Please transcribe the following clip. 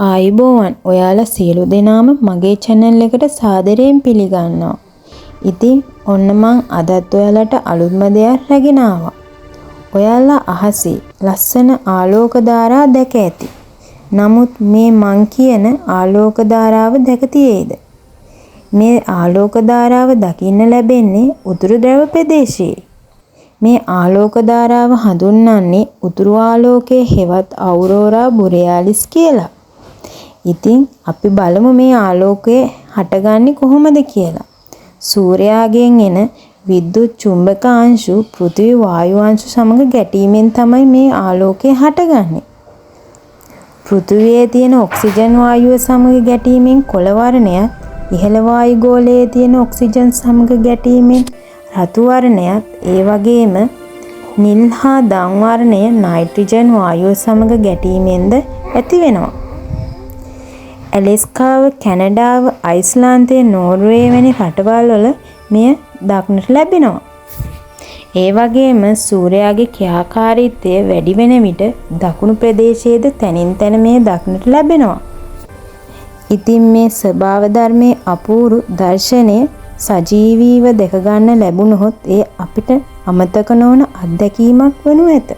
ආයුබෝවන් ඔයාලා සියලු දෙනාම මගේ channel එකට සාදරයෙන් පිළිගන්නවා. ඉතින් ඔන්න මං අදත් ඔයාලට අලුත්ම දෙයක් රැගෙන ආවා. ඔයාලා අහසේ ලස්සන ආලෝක ධාරා දැක ඇති. නමුත් මේ මං කියන ආලෝක ධාරාව දැක තියේද? මේ ආලෝක ධාරාව දකින්න ලැබෙන්නේ උතුරු ධ්‍රව ප්‍රදේශයේ. මේ ආලෝක ධාරාව හඳුන්වන්නේ උතුරු ආලෝකයේ හෙවත් අවුරෝරා බොරියාලිස් කියලා. ඉතින් අපි බලමු මේ ආලෝකය හටගන්නේ කොහොමද කියලා. සූර්යාගෙන් එන විද්‍යුත් චුම්බක අංශු පෘථිවි වායු අංශු සමග ගැටීමෙන් තමයි මේ ආලෝකය හටගන්නේ. පෘථිවියේ තියෙන ඔක්සිජන් වායුව සමග ගැටීමෙන් කොළ වර්ණයත්, ඉහළ වායු ගෝලයේ තියෙන ඔක්සිජන් සමග ගැටීමෙන් රතු වර්ණයත්, ඒ වගේම නිල් හා දම් වර්ණය නයිට්‍රජන් වායුව සමග ගැටීමෙන්ද ඇති වෙනවා. ඇලස්කාව, කැනඩාව, අයිස්ලාන්තය, නෝර්වේ වැනි රටවල් වල මෙය දක්නට ලැබෙනවා. ඒ වගේම සූර්යාගේ ක්‍රියාකාරීත්වය වැඩි වෙන විට දකුණු ප්‍රදේශයේද තැනින් තැන මෙය දක්නට ලැබෙනවා. ඉතින් මේ ස්වභාව ධර්මයේ අපූර්ව දර්ශනය සජීවීව දැක ගන්න ලැබුණොත් ඒ අපිට අමතක නොවන අත්දැකීමක් වනු ඇත.